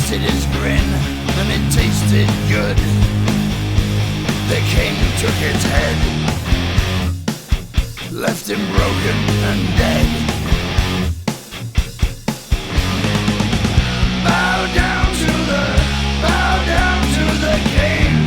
planted his grin, and it tasted good. The king took his head, left him broken and dead. Bow down to the king.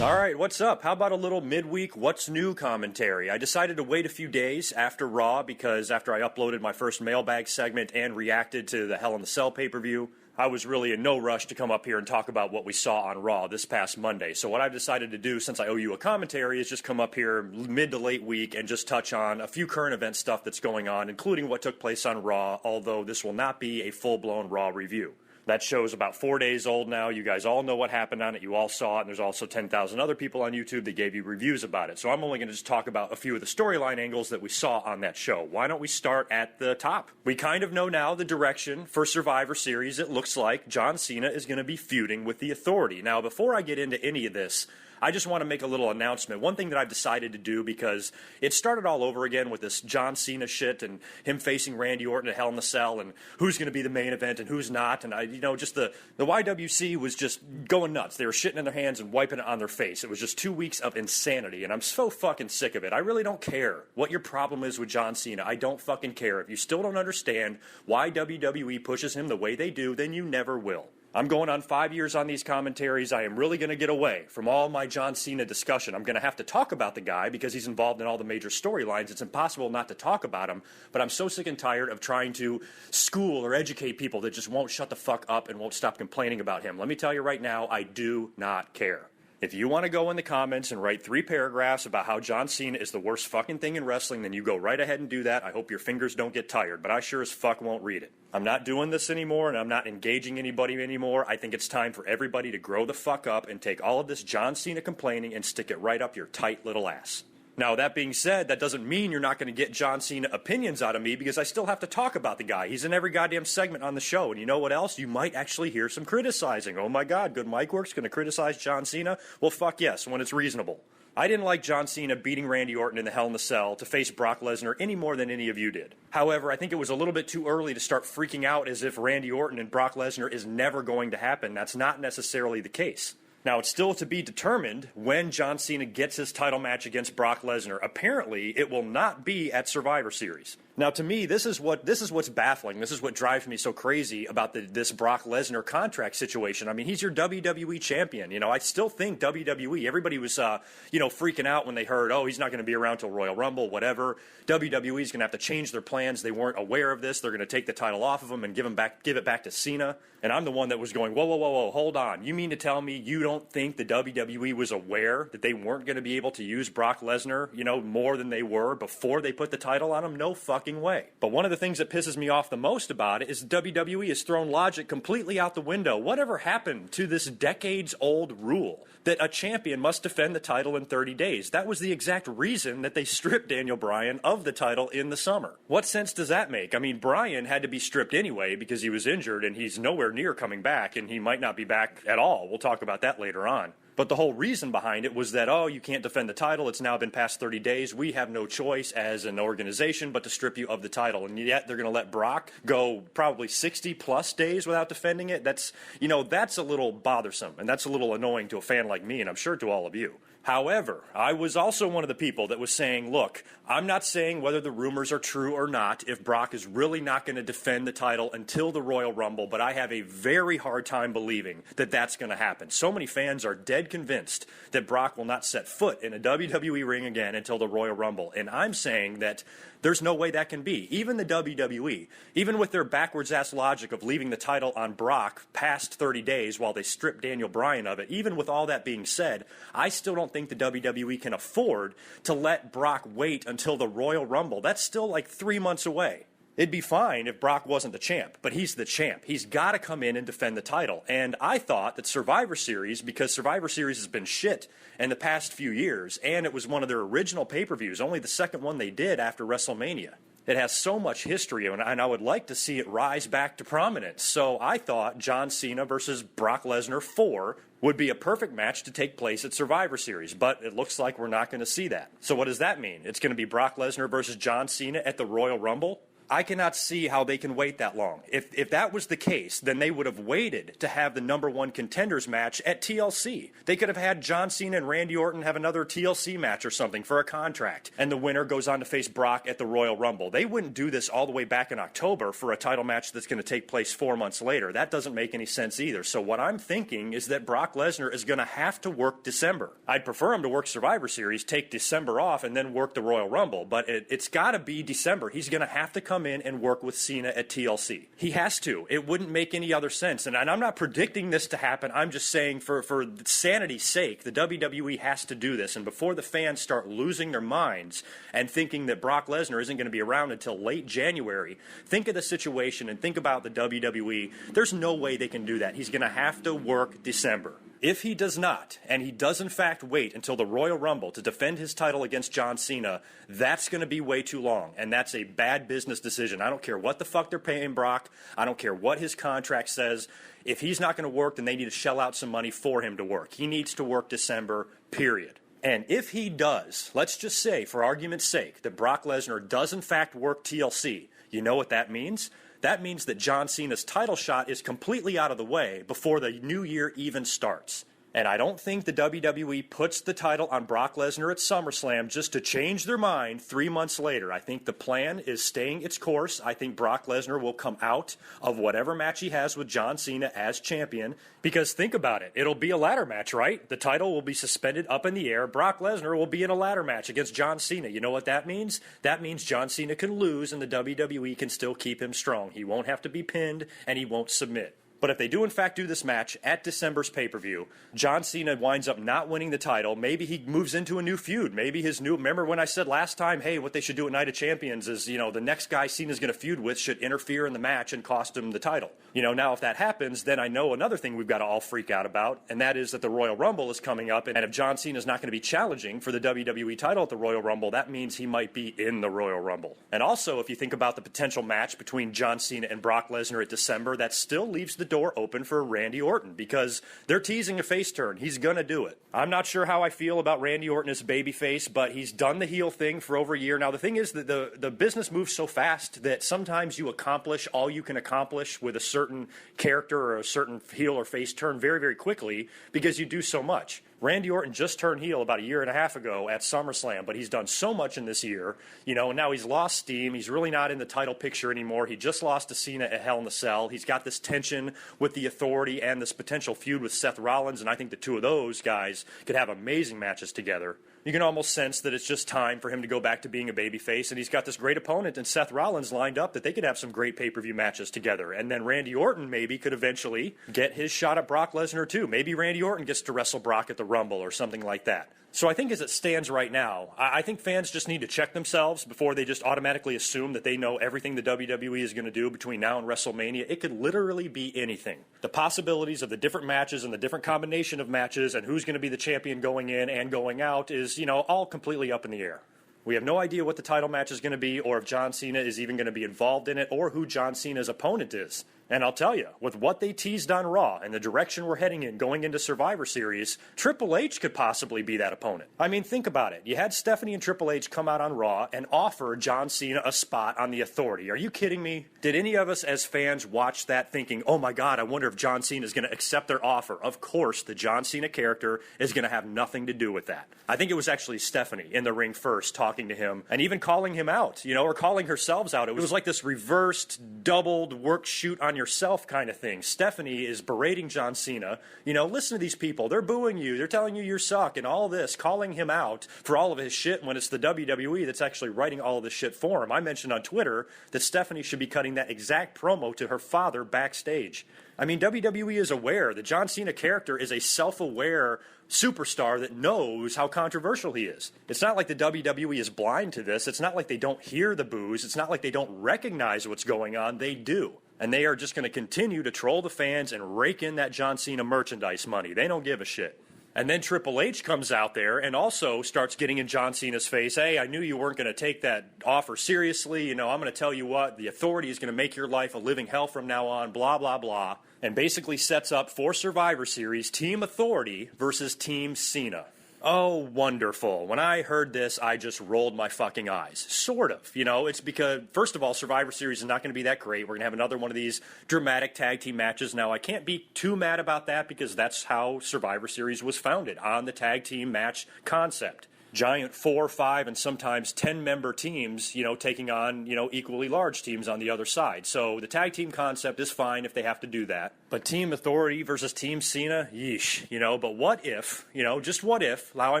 Alright, what's up? How about a little midweek what's new commentary? I decided to wait a few days after Raw because after I uploaded my first mailbag segment and reacted to the Hell in the Cell pay-per-view, I was really in no rush to come up here and talk about what we saw on Raw this past Monday. So what I've decided to do, since I owe you a commentary, is just come up here mid to late week and just touch on a few current event stuff that's going on, including what took place on Raw, although this will not be a full-blown Raw review. That show's about 4 days old now. You guys all know what happened on it. You all saw it, and there's also 10,000 other people on YouTube that gave you reviews about it. So I'm only going to just talk about a few of the storyline angles that we saw on that show. Why don't we start at the top? We kind of know now the direction for Survivor Series. It looks like John Cena is going to be feuding with the Authority. Now, before I get into any of this, I just want to make a little announcement. One thing that I've decided to do, because it started all over again with this John Cena shit and him facing Randy Orton at Hell in the Cell and who's going to be the main event and who's not. And, just the YWC was just going nuts. They were shitting in their hands and wiping it on their face. It was just 2 weeks of insanity, and I'm so fucking sick of it. I really don't care what your problem is with John Cena. I don't fucking care. If you still don't understand why WWE pushes him the way they do, then you never will. I'm going on 5 years on these commentaries. I am really going to get away from all my John Cena discussion. I'm going to have to talk about the guy because he's involved in all the major storylines. It's impossible not to talk about him, but I'm so sick and tired of trying to school or educate people that just won't shut the fuck up and won't stop complaining about him. Let me tell you right now, I do not care. If you want to go in the comments and write 3 paragraphs about how John Cena is the worst fucking thing in wrestling, then you go right ahead and do that. I hope your fingers don't get tired, but I sure as fuck won't read it. I'm not doing this anymore, and I'm not engaging anybody anymore. I think it's time for everybody to grow the fuck up and take all of this John Cena complaining and stick it right up your tight little ass. Now, that being said, that doesn't mean you're not going to get John Cena opinions out of me because I still have to talk about the guy. He's in every goddamn segment on the show. And you know what else? You might actually hear some criticizing. Oh my god, GoodMicWork's going to criticize John Cena? Well, fuck yes, when it's reasonable. I didn't like John Cena beating Randy Orton in the Hell in the Cell to face Brock Lesnar any more than any of you did. However, I think it was a little bit too early to start freaking out as if Randy Orton and Brock Lesnar is never going to happen. That's not necessarily the case. Now, it's still to be determined when John Cena gets his title match against Brock Lesnar. Apparently, it will not be at Survivor Series. Now, to me, this is what's baffling. This is what drives me so crazy about this Brock Lesnar contract situation. I mean, he's your WWE champion. You know, I still think WWE, everybody was, freaking out when they heard, oh, he's not going to be around till Royal Rumble, whatever. WWE is going to have to change their plans. They weren't aware of this. They're going to take the title off of him and give it back to Cena. And I'm the one that was going, whoa, hold on. You mean to tell me you don't think the WWE was aware that they weren't going to be able to use Brock Lesnar, more than they were before they put the title on him? No fucking way. But one of the things that pisses me off the most about it is WWE has thrown logic completely out the window. Whatever happened to this decades-old rule that a champion must defend the title in 30 days? That was the exact reason that they stripped Daniel Bryan of the title in the summer. What sense does that make? I mean, Bryan had to be stripped anyway because he was injured and he's nowhere near coming back, and he might not be back at all. We'll talk about that later on. But the whole reason behind it was that, you can't defend the title. It's now been past 30 days. We have no choice as an organization but to strip you of the title. And yet they're going to let Brock go probably 60-plus days without defending it. That's a little bothersome, and that's a little annoying to a fan like me, and I'm sure to all of you. However, I was also one of the people that was saying, look, I'm not saying whether the rumors are true or not if Brock is really not going to defend the title until the Royal Rumble, but I have a very hard time believing that that's going to happen. So many fans are dead convinced that Brock will not set foot in a WWE ring again until the Royal Rumble, and I'm saying that there's no way that can be. Even the WWE, even with their backwards-ass logic of leaving the title on Brock past 30 days while they strip Daniel Bryan of it, even with all that being said, I still don't think the WWE can afford to let Brock wait until the Royal Rumble. That's still like 3 months away. It'd be fine if Brock wasn't the champ, but he's the champ. He's got to come in and defend the title. And I thought that Survivor Series, because Survivor Series has been shit in the past few years, and it was one of their original pay-per-views, only the second one they did after WrestleMania. It has so much history, and I would like to see it rise back to prominence. So I thought John Cena versus Brock Lesnar 4 would be a perfect match to take place at Survivor Series, but it looks like we're not going to see that. So what does that mean? It's going to be Brock Lesnar versus John Cena at the Royal Rumble? I cannot see how they can wait that long. If that was the case, then they would have waited to have the number one contenders match at TLC. They could have had John Cena and Randy Orton have another TLC match or something for a contract, and the winner goes on to face Brock at the Royal Rumble. They wouldn't do this all the way back in October for a title match that's going to take place 4 months later. That doesn't make any sense either. So what I'm thinking is that Brock Lesnar is going to have to work December. I'd prefer him to work Survivor Series, take December off, and then work the Royal Rumble, but it's got to be December. He's going to have to come in and work with Cena at TLC. He has to. It wouldn't make any other sense. And I'm not predicting this to happen. I'm just saying for sanity's sake, the WWE has to do this. And before the fans start losing their minds and thinking that Brock Lesnar isn't going to be around until late January, think of the situation and think about the WWE. There's no way they can do that. He's going to have to work December. If he does not, and he does in fact wait until the Royal Rumble to defend his title against John Cena, that's going to be way too long, and that's a bad business decision. I don't care what the fuck they're paying Brock. I don't care what his contract says. If he's not going to work, then they need to shell out some money for him to work. He needs to work December, period. And if he does, let's just say, for argument's sake, that Brock Lesnar does in fact work TLC, you know what that means? That means that John Cena's title shot is completely out of the way before the new year even starts. And I don't think the WWE puts the title on Brock Lesnar at SummerSlam just to change their mind 3 months later. I think the plan is staying its course. I think Brock Lesnar will come out of whatever match he has with John Cena as champion. Because think about it. It'll be a ladder match, right? The title will be suspended up in the air. Brock Lesnar will be in a ladder match against John Cena. You know what that means? That means John Cena can lose and the WWE can still keep him strong. He won't have to be pinned and he won't submit. But if they do in fact do this match at December's pay-per-view, John Cena winds up not winning the title. Maybe he moves into a new feud. Maybe remember when I said last time, hey, what they should do at Night of Champions is, the next guy Cena's going to feud with should interfere in the match and cost him the title. Now if that happens, then I know another thing we've got to all freak out about, and that is that the Royal Rumble is coming up, and if John Cena's not going to be challenging for the WWE title at the Royal Rumble, that means he might be in the Royal Rumble. And also, if you think about the potential match between John Cena and Brock Lesnar at December, that still leaves the door open for Randy Orton because they're teasing a face turn. He's going to do it. I'm not sure how I feel about Randy Orton as babyface, but he's done the heel thing for over a year. Now, the thing is that the business moves so fast that sometimes you accomplish all you can accomplish with a certain character or a certain heel or face turn very, very quickly because you do so much. Randy Orton just turned heel about a year and a half ago at SummerSlam, but he's done so much in this year, and now he's lost steam. He's really not in the title picture anymore. He just lost to Cena at Hell in a Cell. He's got this tension with the Authority and this potential feud with Seth Rollins, and I think the two of those guys could have amazing matches together. You can almost sense that it's just time for him to go back to being a babyface, and he's got this great opponent in Seth Rollins lined up that they could have some great pay-per-view matches together. And then Randy Orton maybe could eventually get his shot at Brock Lesnar too. Maybe Randy Orton gets to wrestle Brock at the Rumble or something like that. So I think as it stands right now, I think fans just need to check themselves before they just automatically assume that they know everything the WWE is going to do between now and WrestleMania. It could literally be anything. The possibilities of the different matches and the different combination of matches and who's going to be the champion going in and going out is, all completely up in the air. We have no idea what the title match is going to be or if John Cena is even going to be involved in it or who John Cena's opponent is. And I'll tell you, with what they teased on Raw and the direction we're heading in going into Survivor Series, Triple H could possibly be that opponent. I mean, think about it. You had Stephanie and Triple H come out on Raw and offer John Cena a spot on the Authority. Are you kidding me? Did any of us as fans watch that thinking, oh my God, I wonder if John Cena is going to accept their offer? Of course, the John Cena character is going to have nothing to do with that. I think it was actually Stephanie in the ring first talking to him and even calling him out, or calling herself out. It was like this reversed, doubled work shoot on yourself kind of thing. Stephanie is berating John Cena. Listen to these people. They're booing you. They're telling you you suck and all this, calling him out for all of his shit when it's the WWE that's actually writing all of this shit for him. I mentioned on Twitter that Stephanie should be cutting that exact promo to her father backstage. I mean, WWE is aware. The John Cena character is a self-aware superstar that knows how controversial he is. It's not like the WWE is blind to this. It's not like they don't hear the boos. It's not like they don't recognize what's going on. They do. And they are just going to continue to troll the fans and rake in that John Cena merchandise money. They don't give a shit. And then Triple H comes out there and also starts getting in John Cena's face. Hey, I knew you weren't going to take that offer seriously. I'm going to tell you what, the Authority is going to make your life a living hell from now on, blah, blah, blah. And basically sets up for Survivor Series Team Authority versus Team Cena. Oh, wonderful. When I heard this, I just rolled my fucking eyes. Sort of. It's because, first of all, Survivor Series is not going to be that great. We're going to have another one of these dramatic tag team matches. Now, I can't be too mad about that because that's how Survivor Series was founded, on the tag team match concept. Giant 4, 5, and sometimes 10-member teams, taking on, equally large teams on the other side. So the tag team concept is fine if they have to do that. But Team Authority versus Team Cena, yeesh, but what if, just what if, how I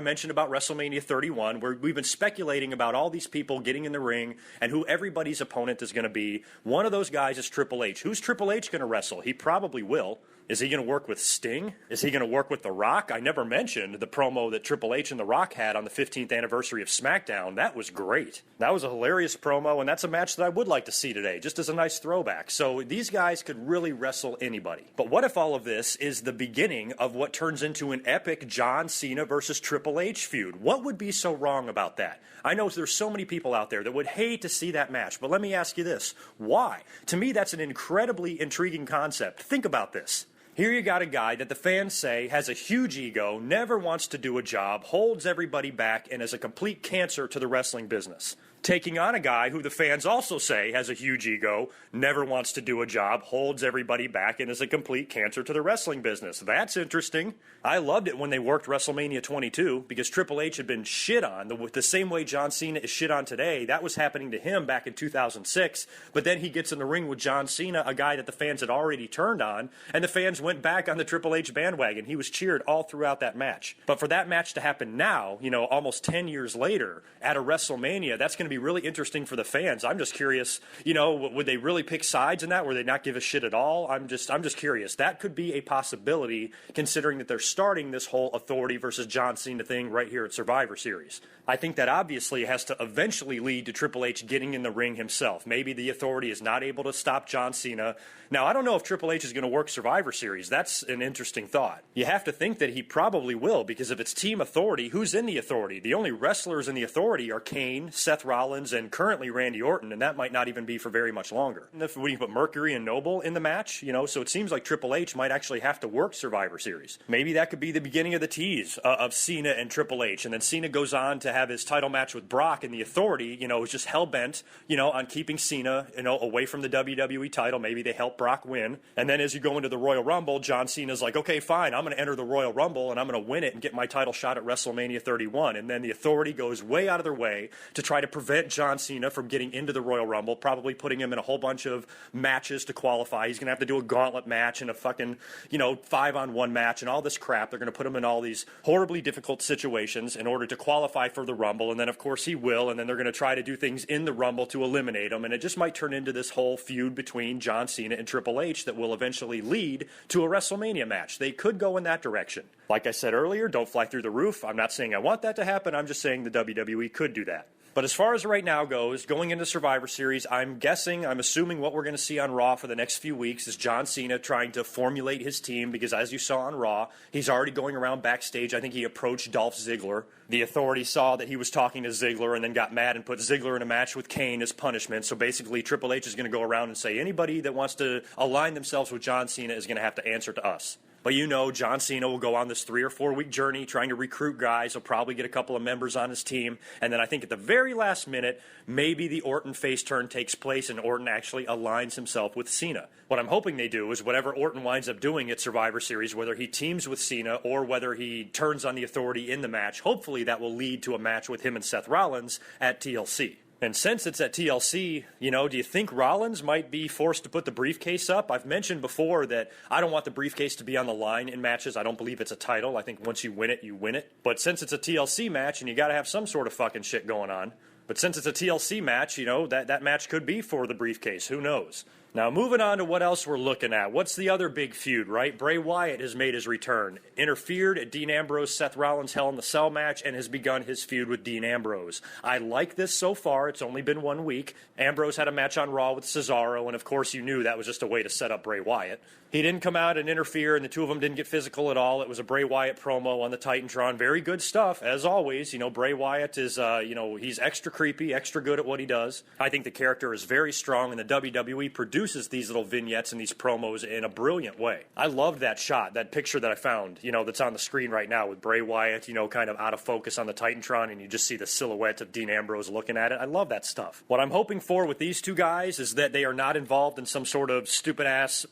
mentioned about WrestleMania 31, where we've been speculating about all these people getting in the ring and who everybody's opponent is going to be. One of those guys is Triple H. Who's Triple H going to wrestle? He probably will. Is he going to work with Sting? Is he going to work with The Rock? I never mentioned the promo that Triple H and The Rock had on the 15th anniversary of SmackDown. That was great. That was a hilarious promo, and that's a match that I would like to see today, just as a nice throwback. So these guys could really wrestle anybody. But what if all of this is the beginning of what turns into an epic John Cena versus Triple H feud? What would be so wrong about that? I know there's so many people out there that would hate to see that match, but let me ask you this. Why? To me, that's an incredibly intriguing concept. Think about this. Here you got a guy that the fans say has a huge ego, never wants to do a job, holds everybody back, and is a complete cancer to the wrestling business. Taking on a guy who the fans also say has a huge ego, never wants to do a job, holds everybody back, and is a complete cancer to the wrestling business. That's interesting. I loved it when they worked WrestleMania 22 because Triple H had been shit on the same way John Cena is shit on today. That was happening to him back in 2006, but then he gets in the ring with John Cena, a guy that the fans had already turned on, and the fans went back on the Triple H bandwagon. He was cheered all throughout that match. But for that match to happen now, almost 10 years later at a WrestleMania, that's going to be really interesting for the fans. I'm just curious, would they really pick sides in that? Would they not give a shit at all? I'm just curious. That could be a possibility considering that they're starting this whole Authority versus John Cena thing right here at Survivor Series. I think that obviously has to eventually lead to Triple H getting in the ring himself. Maybe the Authority is not able to stop John Cena. Now, I don't know if Triple H is going to work Survivor Series. That's an interesting thought. You have to think that he probably will, because if it's Team Authority, who's in the Authority? The only wrestlers in the Authority are Kane, Seth Rollins, and currently Randy Orton, and that might not even be for very much longer. And if we put Mercury and Noble in the match, so it seems like Triple H might actually have to work Survivor Series. Maybe that could be the beginning of the tease of Cena and Triple H, and then Cena goes on to have his title match with Brock, and the Authority, is just hell-bent, on keeping Cena, away from the WWE title. Maybe they help Brock win, and then as you go into the Royal Rumble, John Cena's like, okay, fine, I'm going to enter the Royal Rumble, and I'm going to win it and get my title shot at WrestleMania 31, and then the Authority goes way out of their way to try to prevent John Cena from getting into the Royal Rumble, probably putting him in a whole bunch of matches to qualify. He's going to have to do a gauntlet match and a fucking, 5-on-1 match and all this crap. They're going to put him in all these horribly difficult situations in order to qualify for the Rumble, and then, of course, he will, and then they're going to try to do things in the Rumble to eliminate him, and it just might turn into this whole feud between John Cena and Triple H that will eventually lead to a WrestleMania match. They could go in that direction. Like I said earlier, don't fly through the roof. I'm not saying I want that to happen. I'm just saying the WWE could do that. But as far as right now goes, going into Survivor Series, I'm assuming what we're going to see on Raw for the next few weeks is John Cena trying to formulate his team, because as you saw on Raw, he's already going around backstage. I think he approached Dolph Ziggler. The Authority saw that he was talking to Ziggler and then got mad and put Ziggler in a match with Kane as punishment. So basically, Triple H is going to go around and say anybody that wants to align themselves with John Cena is going to have to answer to us. But John Cena will go on this 3 or 4 week journey trying to recruit guys. He'll probably get a couple of members on his team. And then I think at the very last minute, maybe the Orton face turn takes place and Orton actually aligns himself with Cena. What I'm hoping they do is whatever Orton winds up doing at Survivor Series, whether he teams with Cena or whether he turns on the Authority in the match, hopefully that will lead to a match with him and Seth Rollins at TLC. And since it's at TLC, do you think Rollins might be forced to put the briefcase up? I've mentioned before that I don't want the briefcase to be on the line in matches. I don't believe it's a title. I think once you win it, you win it. But since it's a TLC match and you got to have some sort of fucking shit going on. But since it's a TLC match, that match could be for the briefcase. Who knows? Now, moving on to what else we're looking at. What's the other big feud, right? Bray Wyatt has made his return. Interfered at Dean Ambrose, Seth Rollins Hell in the Cell match and has begun his feud with Dean Ambrose. I like this so far. It's only been 1 week. Ambrose had a match on Raw with Cesaro, and of course you knew that was just a way to set up Bray Wyatt. He didn't come out and interfere, and the two of them didn't get physical at all. It was a Bray Wyatt promo on the Titantron. Very good stuff, as always. Bray Wyatt is, he's extra creepy, extra good at what he does. I think the character is very strong, and the WWE produced introduces these little vignettes and these promos in a brilliant way. I loved that shot, that picture that I found, that's on the screen right now with Bray Wyatt, kind of out of focus on the Titantron, and you just see the silhouette of Dean Ambrose looking at it. I love that stuff. What I'm hoping for with these two guys is that they are not involved in some sort of stupid-ass,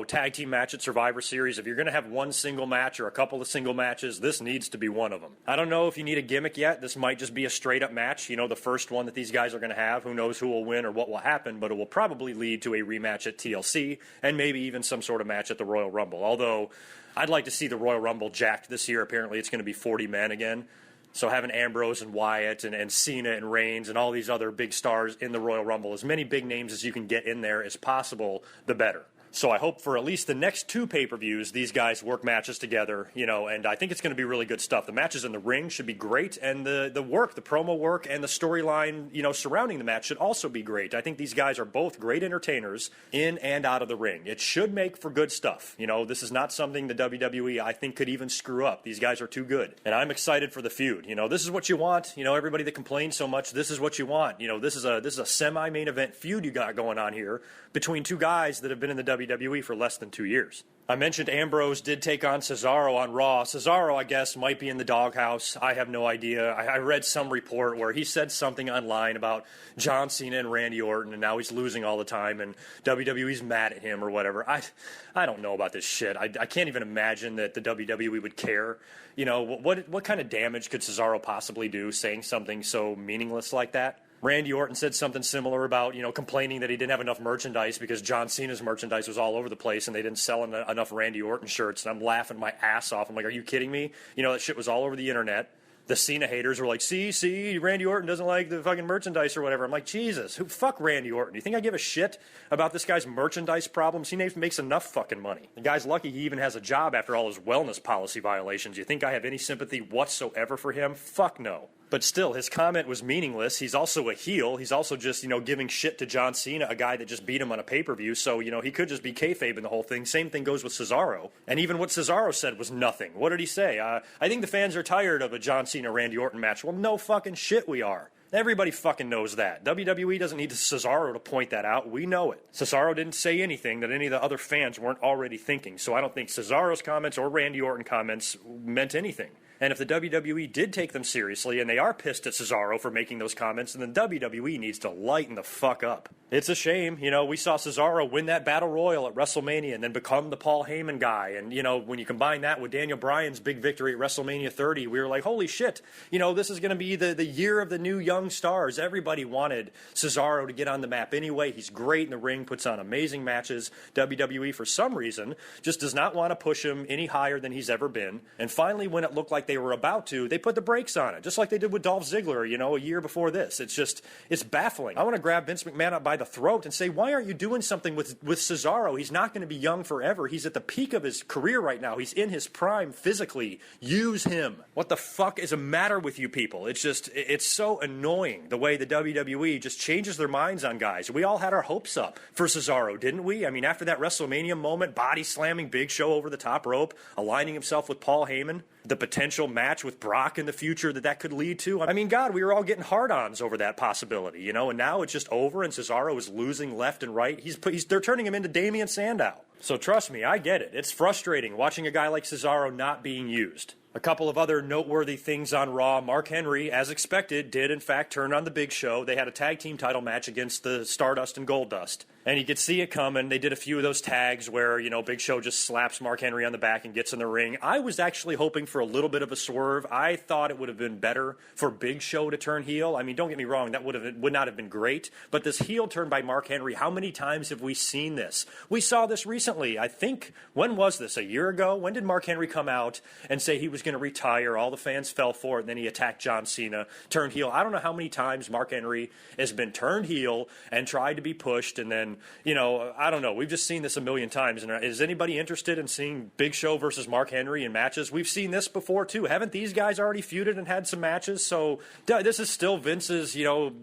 tag team match at Survivor Series. If you're going to have one single match or a couple of single matches, this needs to be one of them. I don't know if you need a gimmick yet. This might just be a straight-up match, the first one that these guys are going to have. Who knows who will win or what will happen, but it will probably lead to a rematch at TLC and maybe even some sort of match at the Royal Rumble. Although, I'd like to see the Royal Rumble jacked this year. Apparently, it's going to be 40 men again. So having Ambrose and Wyatt and Cena and Reigns and all these other big stars in the Royal Rumble, as many big names as you can get in there as possible, the better. So I hope for at least the next two pay-per-views, these guys work matches together, and I think it's going to be really good stuff. The matches in the ring should be great, and the work, the promo work, and the storyline, surrounding the match should also be great. I think these guys are both great entertainers in and out of the ring. It should make for good stuff. This is not something the WWE, I think, could even screw up. These guys are too good, and I'm excited for the feud. This is what you want. Everybody that complains so much, this is what you want. This is a semi-main event feud you got going on here between two guys that have been in the WWE for less than 2 years. I mentioned Ambrose did take on Cesaro on Raw. Cesaro, I guess, might be in the doghouse. I have no idea. I read some report where he said something online about John Cena and Randy Orton, and now he's losing all the time, and WWE's mad at him or whatever. I don't know about this shit. I can't even imagine that the WWE would care. What kind of damage could Cesaro possibly do saying something so meaningless like that? Randy Orton said something similar about, complaining that he didn't have enough merchandise because John Cena's merchandise was all over the place and they didn't sell enough Randy Orton shirts. And I'm laughing my ass off. I'm like, are you kidding me? That shit was all over the internet. The Cena haters were like, see, Randy Orton doesn't like the fucking merchandise or whatever. I'm like, Jesus, fuck Randy Orton. You think I give a shit about this guy's merchandise problems? He makes enough fucking money. The guy's lucky he even has a job after all his wellness policy violations. You think I have any sympathy whatsoever for him? Fuck no. But still, his comment was meaningless. He's also a heel. He's also just, giving shit to John Cena, a guy that just beat him on a pay-per-view. So, he could just be kayfabe in the whole thing. Same thing goes with Cesaro. And even what Cesaro said was nothing. What did he say? I think the fans are tired of a John Cena-Randy Orton match. Well, no fucking shit we are. Everybody fucking knows that. WWE doesn't need Cesaro to point that out. We know it. Cesaro didn't say anything that any of the other fans weren't already thinking. So I don't think Cesaro's comments or Randy Orton comments meant anything. And if the WWE did take them seriously and they are pissed at Cesaro for making those comments, then the WWE needs to lighten the fuck up. It's a shame. We saw Cesaro win that Battle Royal at WrestleMania and then become the Paul Heyman guy. And, when you combine that with Daniel Bryan's big victory at WrestleMania 30, we were like, holy shit, this is going to be the year of the new young stars. Everybody wanted Cesaro to get on the map anyway. He's great in the ring, puts on amazing matches. WWE, for some reason, just does not want to push him any higher than he's ever been. And finally, when it looked like they were about to, they put the brakes on it, just like they did with Dolph Ziggler, a year before this. It's baffling. I want to grab Vince McMahon up by the throat and say, why aren't you doing something with Cesaro? He's not going to be young forever. He's at the peak of his career right now. He's in his prime physically. Use him. What the fuck is the matter with you people? It's so annoying the way the WWE just changes their minds on guys. We all had our hopes up for Cesaro, didn't we? I mean, after that WrestleMania moment, body slamming Big Show over the top rope, aligning himself with Paul Heyman, the potential match with Brock in the future that could lead to. I mean, God, we were all getting hard-ons over that possibility, and now it's just over and Cesaro is losing left and right. They're turning him into Damian Sandow. So trust me, I get it. It's frustrating watching a guy like Cesaro not being used. A couple of other noteworthy things on Raw. Mark Henry, as expected, did in fact turn on the Big Show. They had a tag team title match against the Stardust and Goldust. And you could see it coming. They did a few of those tags where, Big Show just slaps Mark Henry on the back and gets in the ring. I was actually hoping for a little bit of a swerve. I thought it would have been better for Big Show to turn heel. I mean, don't get me wrong, that would not have been great. But this heel turn by Mark Henry, how many times have we seen this? We saw this recently. I think, when was this? A year ago? When did Mark Henry come out and say he was going to retire? All the fans fell for it, and then he attacked John Cena, turned heel. I don't know how many times Mark Henry has been turned heel and tried to be pushed, and then, I don't know. We've just seen this a million times. And is anybody interested in seeing Big Show versus Mark Henry in matches? We've seen this before, too. Haven't these guys already feuded and had some matches? So this is still Vince's,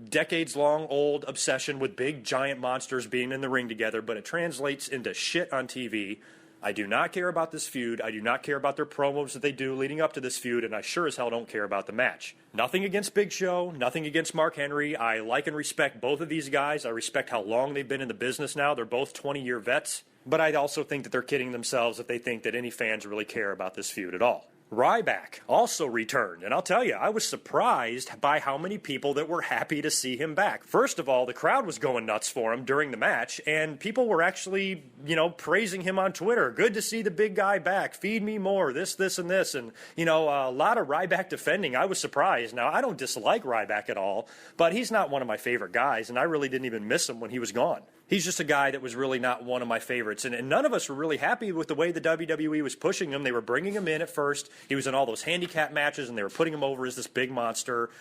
decades-long old obsession with big, giant monsters being in the ring together, but it translates into shit on TV. I do not care about this feud. I do not care about their promos that they do leading up to this feud, and I sure as hell don't care about the match. Nothing against Big Show, nothing against Mark Henry. I like and respect both of these guys. I respect how long they've been in the business now. They're both 20-year vets. But I also think that they're kidding themselves if they think that any fans really care about this feud at all. Ryback also returned, and I'll tell you, I was surprised by how many people that were happy to see him back. First of all, the crowd was going nuts for him during the match, and people were actually, praising him on Twitter. Good to see the big guy back. Feed me more, this, and this. And, a lot of Ryback defending. I was surprised. Now, I don't dislike Ryback at all, but he's not one of my favorite guys, and I really didn't even miss him when he was gone. He's just a guy that was really not one of my favorites. And none of us were really happy with the way the WWE was pushing him. They were bringing him in at first. He was in all those handicap matches, and they were putting him over as this big monster,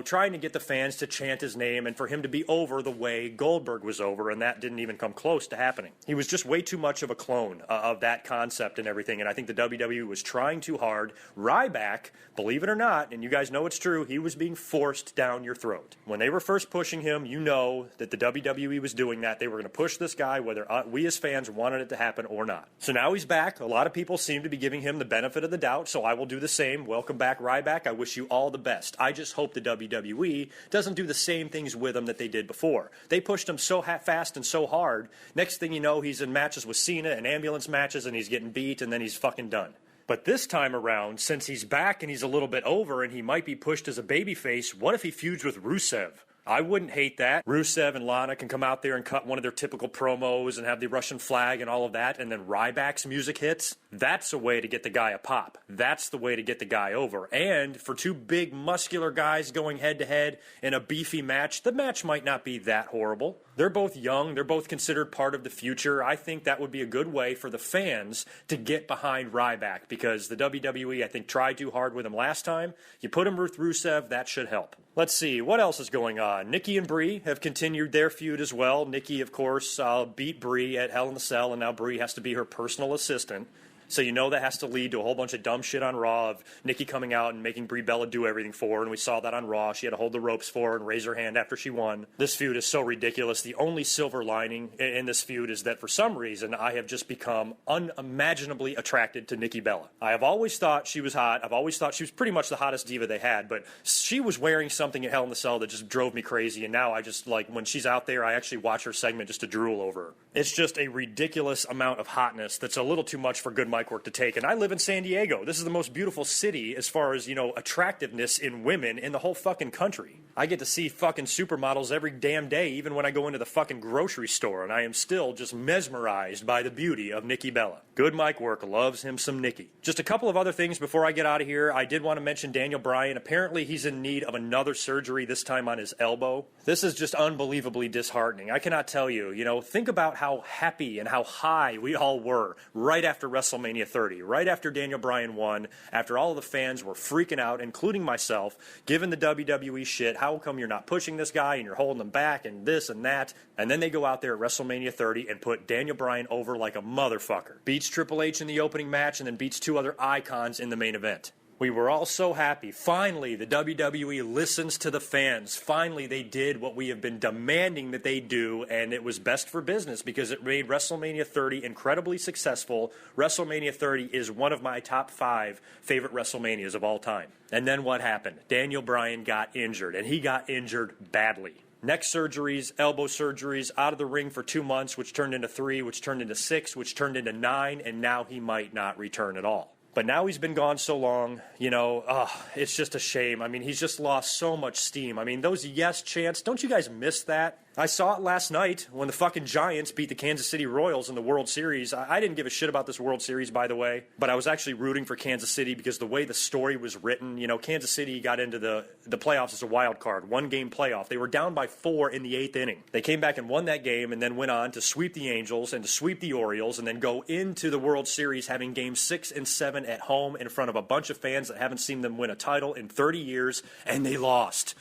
trying to get the fans to chant his name and for him to be over the way Goldberg was over, and that didn't even come close to happening. He was just way too much of a clone of that concept and everything, and I think the WWE was trying too hard. Ryback, believe it or not, and you guys know it's true, he was being forced down your throat. When they were first pushing him, you know that the WWE was doing that. They were going to push this guy whether we as fans wanted it to happen or not. So now he's back. A lot of people seem to be giving him the benefit of the doubt, so I will do the same. Welcome back, Ryback. I wish you all the best. I just hope the WWE doesn't do the same things with him that they did before. They pushed him so fast and so hard. Next thing you know, he's in matches with Cena and ambulance matches, and he's getting beat, and then he's fucking done. But this time around, since he's back and he's a little bit over and he might be pushed as a babyface, what if he feuds with Rusev? I wouldn't hate that. Rusev and Lana can come out there and cut one of their typical promos and have the Russian flag and all of that, and then Ryback's music hits. That's a way to get the guy a pop. That's the way to get the guy over. And for two big, muscular guys going head-to-head in a beefy match, the match might not be that horrible. They're both young. They're both considered part of the future. I think that would be a good way for the fans to get behind Ryback because the WWE, I think, tried too hard with him last time. You put him with Rusev, that should help. Let's see, what else is going on? Nikki and Brie have continued their feud as well. Nikki, of course, beat Brie at Hell in a Cell, and now Brie has to be her personal assistant. So you know that has to lead to a whole bunch of dumb shit on Raw of Nikki coming out and making Brie Bella do everything for her, and we saw that on Raw. She had to hold the ropes for her and raise her hand after she won. This feud is so ridiculous. The only silver lining in this feud is that for some reason I have just become unimaginably attracted to Nikki Bella. I have always thought she was hot. I've always thought she was pretty much the hottest diva they had, but she was wearing something at Hell in the Cell that just drove me crazy, and now I just, when she's out there, I actually watch her segment just to drool over her. It's just a ridiculous amount of hotness that's a little too much for GoodMicWork to take. And I live in San Diego. This is the most beautiful city as far as, attractiveness in women in the whole fucking country. I get to see fucking supermodels every damn day, even when I go into the fucking grocery store, and I am still just mesmerized by the beauty of Nikki Bella. GoodMicWork loves him some Nikki. Just a couple of other things before I get out of here. I did want to mention Daniel Bryan. Apparently he's in need of another surgery, this time on his elbow. This is just unbelievably disheartening. I cannot tell you, think about how happy and how high we all were right after WrestleMania 30, right after Daniel Bryan won, after all of the fans were freaking out, including myself, giving the WWE shit. How come you're not pushing this guy and you're holding him back and this and that? And then they go out there at WrestleMania 30 and put Daniel Bryan over like a motherfucker. Beats Triple H in the opening match and then beats two other icons in the main event. We were all so happy. Finally, the WWE listens to the fans. Finally, they did what we have been demanding that they do, and it was best for business because it made WrestleMania 30 incredibly successful. WrestleMania 30 is one of my top 5 favorite WrestleManias of all time. And then what happened? Daniel Bryan got injured, and he got injured badly. Neck surgeries, elbow surgeries, out of the ring for 2 months, which turned into 3, which turned into 6, which turned into 9, and now he might not return at all. But now he's been gone so long, it's just a shame. I mean, he's just lost so much steam. I mean, those yes chants, don't you guys miss that? I saw it last night when the fucking Giants beat the Kansas City Royals in the World Series. I didn't give a shit about this World Series, by the way, but I was actually rooting for Kansas City because the way the story was written, Kansas City got into the playoffs as a wild card, 1-game playoff. They were down by 4 in the 8th inning. They came back and won that game and then went on to sweep the Angels and to sweep the Orioles and then go into the World Series having games 6 and 7 at home in front of a bunch of fans that haven't seen them win a title in 30 years, and they lost.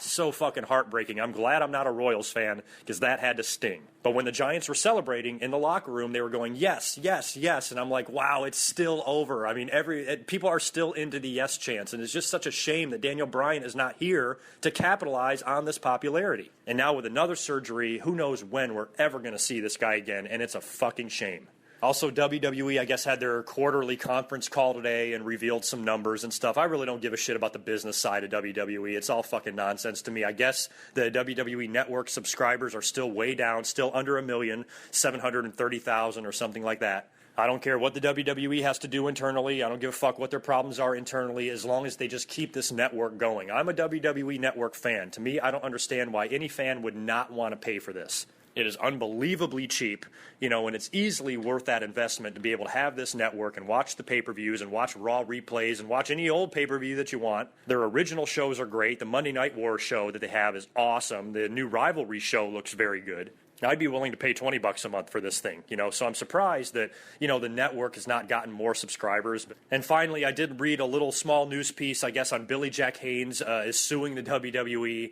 So fucking heartbreaking. I'm glad I'm not a Royals fan because that had to sting. But when the Giants were celebrating in the locker room, they were going, yes, yes, yes. And I'm like, wow, it's still over. I mean, people are still into the yes chants. And it's just such a shame that Daniel Bryan is not here to capitalize on this popularity. And now with another surgery, who knows when we're ever going to see this guy again. And it's a fucking shame. Also, WWE, I guess, had their quarterly conference call today and revealed some numbers and stuff. I really don't give a shit about the business side of WWE. It's all fucking nonsense to me. I guess the WWE Network subscribers are still way down, still under 1,730,000 or something like that. I don't care what the WWE has to do internally. I don't give a fuck what their problems are internally, as long as they just keep this network going. I'm a WWE Network fan. To me, I don't understand why any fan would not want to pay for this. It is unbelievably cheap, and it's easily worth that investment to be able to have this network and watch the pay-per-views and watch Raw replays and watch any old pay-per-view that you want. Their original shows are great. The Monday Night War show that they have is awesome. The new Rivalry show looks very good. I'd be willing to pay $20 a month for this thing, so I'm surprised that, the network has not gotten more subscribers. And finally, I did read a little small news piece, I guess, on Billy Jack Haynes is suing the WWE,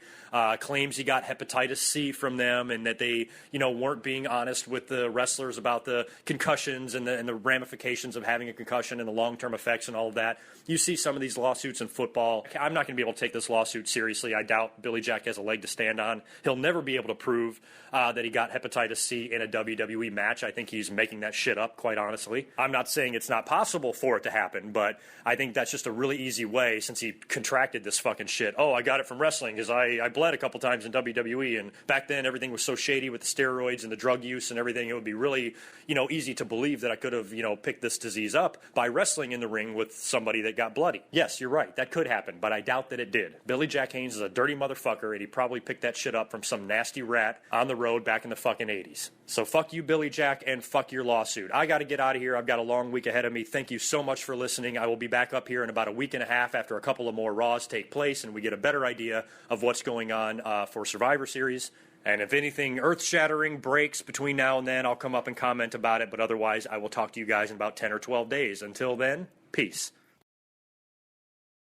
claims he got hepatitis C from them and that they, weren't being honest with the wrestlers about the concussions and the ramifications of having a concussion and the long-term effects and all of that. You see some of these lawsuits in football. I'm not going to be able to take this lawsuit seriously. I doubt Billy Jack has a leg to stand on. He'll never be able to prove that he got hepatitis C in a WWE match. I think he's making that shit up, quite honestly. I'm not saying it's not possible for it to happen, but I think that's just a really easy way, since he contracted this fucking shit. Oh, I got it from wrestling because I bled a couple times in WWE, and back then everything was so shady with the steroids and the drug use and everything. It would be really, easy to believe that I could have, picked this disease up by wrestling in the ring with somebody that got bloody. Yes, you're right. That could happen, but I doubt that it did. Billy Jack Haynes is a dirty motherfucker, and he probably picked that shit up from some nasty rat on the road back in the fucking 80s. So fuck you, Billy Jack, and fuck your lawsuit. I got to get out of here. I've got a long week ahead of me. Thank you so much for listening. I will be back up here in about a week and a half after a couple of more Raws take place and we get a better idea of what's going on for Survivor Series. And if anything earth-shattering breaks between now and then, I'll come up and comment about it. But otherwise, I will talk to you guys in about 10 or 12 days. Until then, peace.